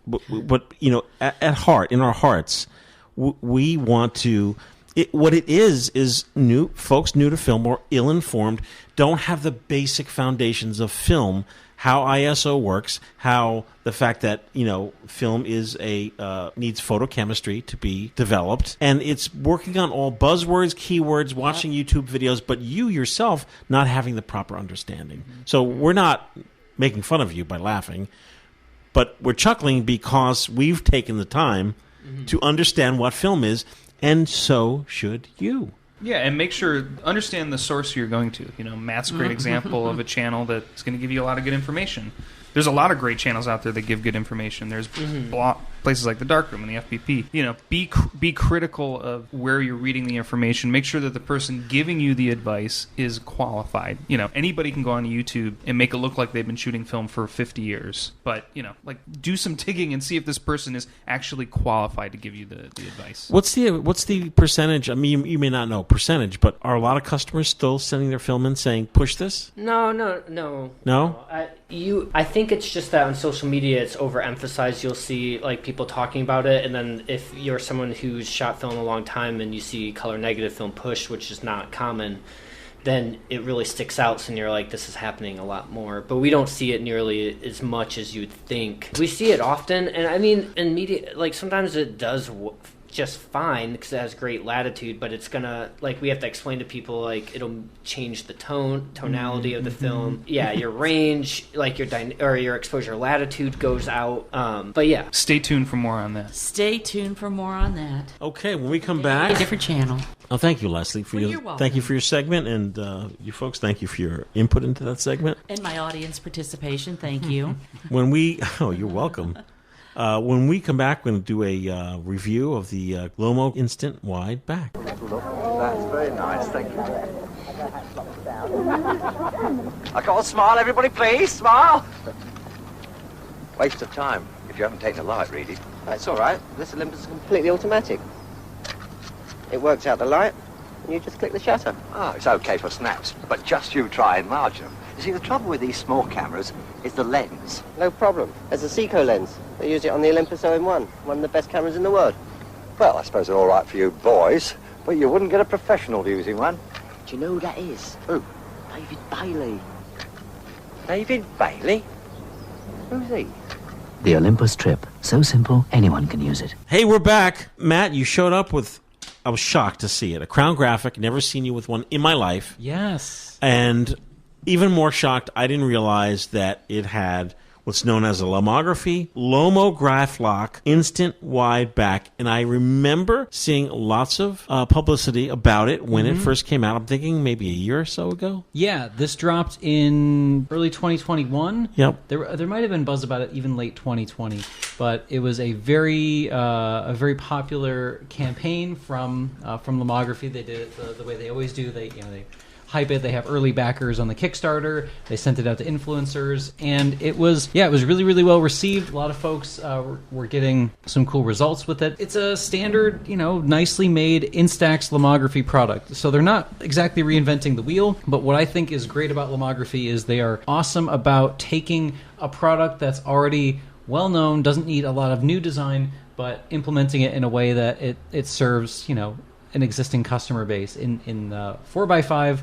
S1: you know, at heart, in our hearts, we want to. What it is new folks new to film or ill-informed, don't have the basic foundations of film, how ISO works, how the fact that, you know, film is needs photochemistry to be developed, and it's working on all buzzwords, keywords, watching YouTube videos, but you yourself not having the proper understanding. So we're not making fun of you by laughing, but we're chuckling because we've taken the time to understand what film is, and so should you.
S3: Yeah, and make sure, understand the source you're going to. You know, Matt's a great example of a channel that's going to give you a lot of good information. There's a lot of great channels out there that give good information. There's places like the Darkroom and the FPP. You know, be critical of where you're reading the information. Make sure that the person giving you the advice is qualified. You know, anybody can go on YouTube and make it look like they've been shooting film for 50 years. But, you know, like, do some digging and see if this person is actually qualified to give you the advice.
S1: What's the percentage? I mean, you may not know percentage, but are a lot of customers still sending their film in saying, push this?
S4: No.
S1: No?
S4: I think it's just that on social media it's overemphasized. You'll see like people talking about it, and then if you're someone who's shot film a long time and you see color negative film pushed, which is not common, then it really sticks out, and you're like, this is happening a lot more. But we don't see it nearly as much as you'd think. We see it often, and I mean, in media, like sometimes it does just fine because it has great latitude, but it's gonna, like, we have to explain to people, like, it'll change the tonality of the film. Yeah, your range, like your exposure latitude goes out. But yeah,
S3: stay tuned for more on that.
S1: Okay, when we come back,
S5: a different channel.
S1: Oh, thank you, Leslie, for
S5: You're welcome.
S1: thank you for your segment, and you folks, thank you for your input into that segment.
S5: And my audience participation, thank you.
S1: You're welcome. When we come back, we're going to do a review of the Lomo Instant Wide back.
S9: That's very nice, thank you. I got a smile, everybody, please, smile. Waste of time if you haven't taken a light, really.
S10: That's all right. This Olympus is completely automatic. It works out the light, and you just click the shutter.
S9: Ah, it's okay for snaps, but just you try and enlarge them. You see, the trouble with these small cameras is the lens.
S10: No problem. There's a Seiko lens. They use it on the Olympus OM1, one of the best cameras in the world.
S9: Well, I suppose they're all right for you boys, but you wouldn't get a professional using one.
S10: Do you know who that is?
S9: Who?
S10: David Bailey.
S9: David Bailey? Who's he?
S11: The Olympus Trip. So simple, anyone can use it.
S1: Hey, we're back. Matt, you showed up with, I was shocked to see it, a Crown Graphic. Never seen you with one in my life.
S2: Yes.
S1: And even more shocked, I didn't realize that it had what's known as a LomoGraflok instant wide back. And I remember seeing lots of publicity about it when it first came out. I'm thinking maybe a year or so ago.
S2: Yeah, this dropped in early 2021.
S1: Yep.
S2: There might have been buzz about it even late 2020, but it was a very popular campaign from Lomography. They did it the way they always do. They hype it. They have early backers on the Kickstarter. They sent it out to influencers, and it was really, really well received. A lot of folks were getting some cool results with it. It's a standard, nicely made Instax Lomography product. So they're not exactly reinventing the wheel, but what I think is great about Lomography is they are awesome about taking a product that's already well known, doesn't need a lot of new design, but implementing it in a way that it serves, an existing customer base in 4x5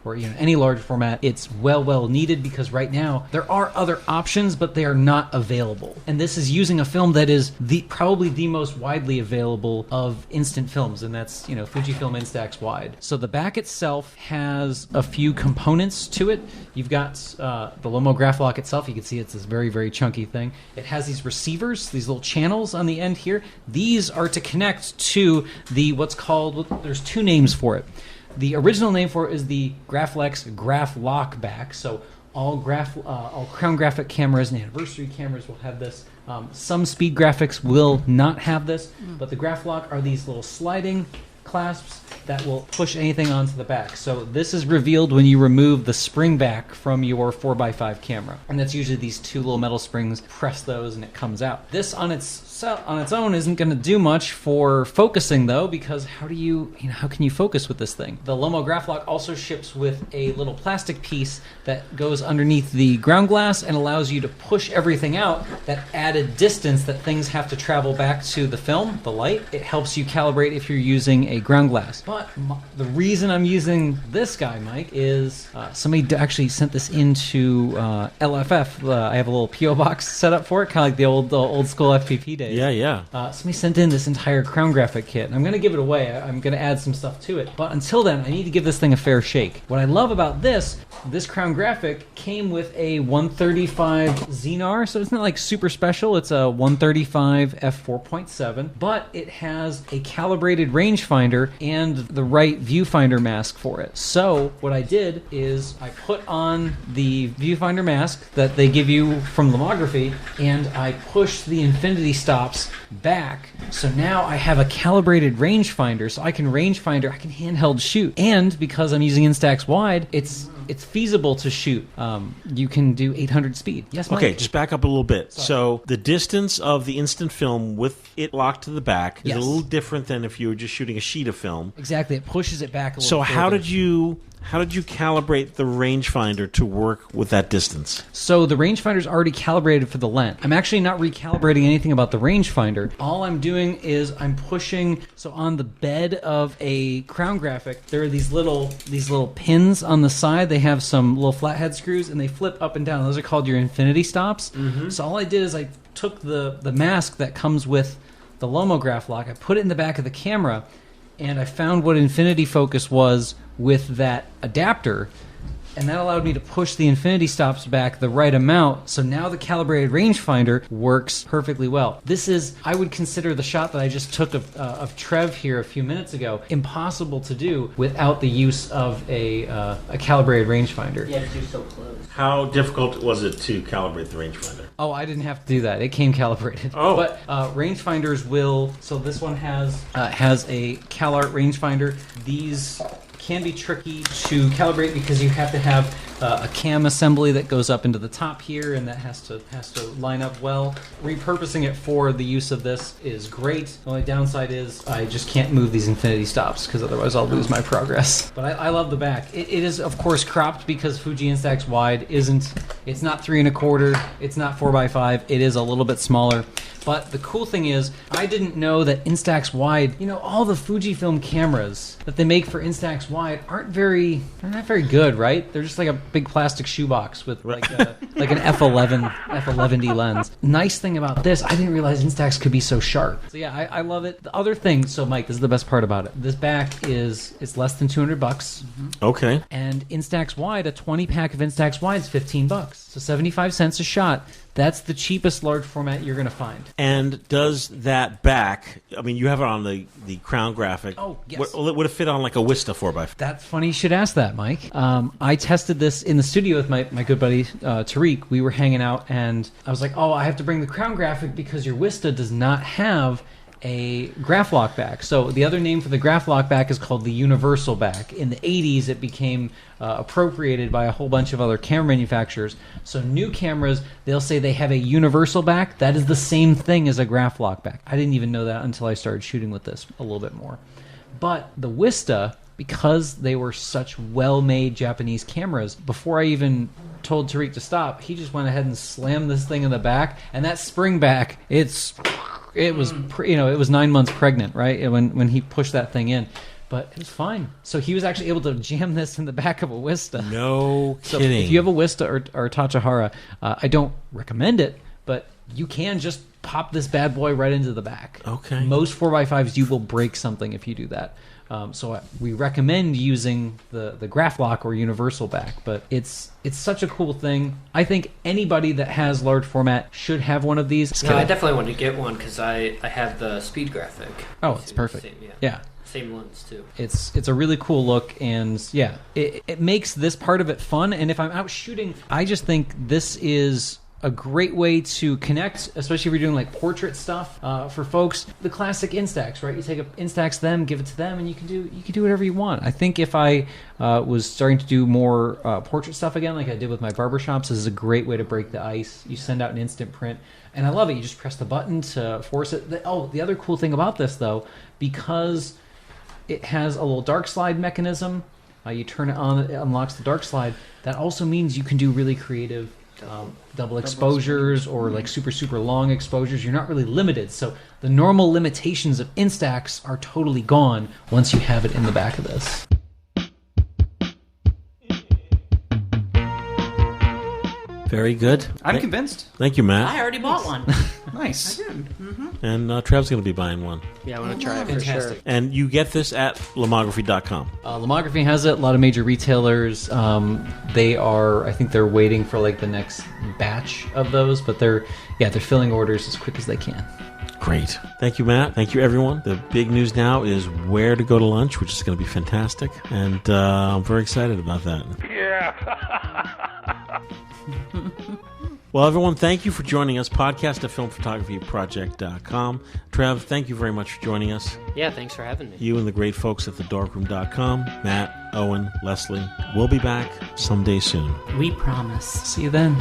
S2: or any large format. It's well needed because right now there are other options, but they are not available. And this is using a film that is probably the most widely available of instant films, and that's Fujifilm Instax Wide. So the back itself has a few components to it. You've got the LomoGraflok itself. You can see it's this very, very chunky thing. It has these receivers, these little channels on the end here. These are to connect to what's called, there's two names for it. The original name for it is the Graflex GRAFLOK back. So all Crown Graphic cameras and anniversary cameras will have this. Some speed graphics will not have this, but the GRAFLOK are these little sliding clasps that will push anything onto the back. So this is revealed when you remove the spring back from your 4x5 camera. And that's usually these two little metal springs. Press those and it comes out. This on its own isn't going to do much for focusing though, because how can you focus with this thing? The LomoGraflok also ships with a little plastic piece that goes underneath the ground glass and allows you to push everything out. That added distance that things have to travel back to the film, the light, it helps you calibrate if you're using a ground glass. But the reason I'm using this guy, Mike, is somebody actually sent this into LFF. I have a little PO box set up for it, kind of like the old school FPP days. days.
S1: Yeah.
S2: Somebody sent in this entire Crown Graphic kit, and I'm going to give it away. I'm going to add some stuff to it. But until then, I need to give this thing a fair shake. What I love about this Crown Graphic came with a 135 Xenar, so it's not like super special. It's a 135 f4.7, but it has a calibrated rangefinder and the right viewfinder mask for it. So what I did is I put on the viewfinder mask that they give you from Lomography, and I pushed the infinity stops back. So now I have a calibrated rangefinder, so I can handheld shoot. And because I'm using Instax Wide, it's feasible to shoot. You can do 800 speed. Yes, Mike?
S1: Okay, just back up a little bit.
S2: Sorry.
S1: So the distance of the instant film with it locked to the back is a little different than if you were just shooting a sheet of film.
S2: Exactly. It pushes it back a little
S1: So
S2: further.
S1: how did you calibrate the rangefinder to work with that distance?
S2: So the rangefinder's already calibrated for the lens. I'm actually not recalibrating anything about the rangefinder. All I'm doing is I'm pushing. So on the bed of a Crown Graphic, there are these little pins on the side. They have some little flathead screws, and they flip up and down. Those are called your infinity stops. Mm-hmm. So all I did is I took the mask that comes with the LomoGraflok. I put it in the back of the camera, and I found what infinity focus was with that adapter, and that allowed me to push the infinity stops back the right amount. So now the calibrated rangefinder works perfectly well. This is, I would consider the shot that I just took of Trev here a few minutes ago impossible to do without the use of a calibrated rangefinder.
S4: Yeah, you're so close.
S1: How difficult was it to calibrate the rangefinder?
S2: Oh, I didn't have to do that. It came calibrated.
S1: Oh.
S2: But rangefinders will... So this one has a CalArt rangefinder. These can be tricky to calibrate because you have to have a cam assembly that goes up into the top here, and that has to line up well. Repurposing it for the use of this is great. The only downside is I just can't move these infinity stops because otherwise I'll lose my progress. But I love the back. It is of course cropped because Fuji Instax Wide it's not 3 1/4, it's not 4x5, it is a little bit smaller. But the cool thing is, I didn't know that Instax Wide, all the Fujifilm cameras that they make for Instax Wide they're not very good, right? They're just like a big plastic shoebox with like an f11D lens. Nice thing about this, I didn't realize Instax could be so sharp. So yeah, I love it. The other thing, so Mike, this is the best part about it. This back it's less than $200. Mm-hmm.
S1: Okay.
S2: And Instax Wide, a 20 pack of Instax Wide is $15. So 75 cents a shot. That's the cheapest large format you're going to find.
S1: And does that back, I mean, you have it on the Crown Graphic.
S2: Oh, yes.
S1: Would it fit on like a Wista 4x4?
S2: That's funny you should ask that, Mike. I tested this in the studio with my good buddy Tariq. We were hanging out, and I was like, I have to bring the Crown Graphic because your Wista does not have a Graflok back. So the other name for the Graflok back is called the Universal back. In the 80s, it became appropriated by a whole bunch of other camera manufacturers. So new cameras, they'll say they have a Universal back. That is the same thing as a Graflok back. I didn't even know that until I started shooting with this a little bit more. But the Wista, because they were such well-made Japanese cameras, before I even told Tariq to stop, he just went ahead and slammed this thing in the back, and that spring back, it was 9 months pregnant, right? When he pushed that thing in. But it was fine. So he was actually able to jam this in the back of a Wista.
S1: No
S2: so
S1: kidding.
S2: If you have a Wista or Tachihara, I don't recommend it, but you can just pop this bad boy right into the back.
S1: Okay.
S2: Most 4x5s, you will break something if you do that. So we recommend using the Graflok or Universal back, but it's such a cool thing. I think anybody that has large format should have one of these.
S4: No, I definitely want to get one because I have the Speed Graphic.
S2: Oh, it's perfect.
S4: Same,
S2: yeah.
S4: Same lens too.
S2: It's a really cool look, and yeah, it makes this part of it fun. And if I'm out shooting, I just think this is a great way to connect, especially if you're doing like portrait stuff for folks. The classic Instax, right? You take a Instax them, give it to them, and you can do whatever you want. I think if I was starting to do more portrait stuff again, like I did with my barbershops, this is a great way to break the ice. You send out an instant print, and I love it. You just press the button to force it. The other cool thing about this, though, because it has a little dark slide mechanism, you turn it on, it unlocks the dark slide. That also means you can do really creative double exposures or like super long exposures. You're not really limited. So the normal limitations of Instax are totally gone once you have it in the back of this.
S1: Very good.
S3: I'm convinced.
S1: Thank you, Matt.
S5: I already bought one.
S3: Nice.
S1: And Trev's going to be buying one.
S4: Yeah, I want to try it for sure.
S1: And you get this at lomography.com.
S2: Lomography has it. A lot of major retailers. I think they're waiting for like the next batch of those, but they're filling orders as quick as they can.
S1: Great. Thank you, Matt. Thank you, everyone. The big news now is where to go to lunch, which is going to be fantastic. And I'm very excited about that.
S8: Yeah.
S1: Well, everyone, thank you for joining us. Podcast at filmphotographyproject.com. Trev, thank you very much for joining us.
S4: Yeah, thanks for having me.
S1: You and the great folks at thedarkroom.com. Matt, Owen, Leslie. We'll be back someday soon.
S5: We promise.
S2: See you then.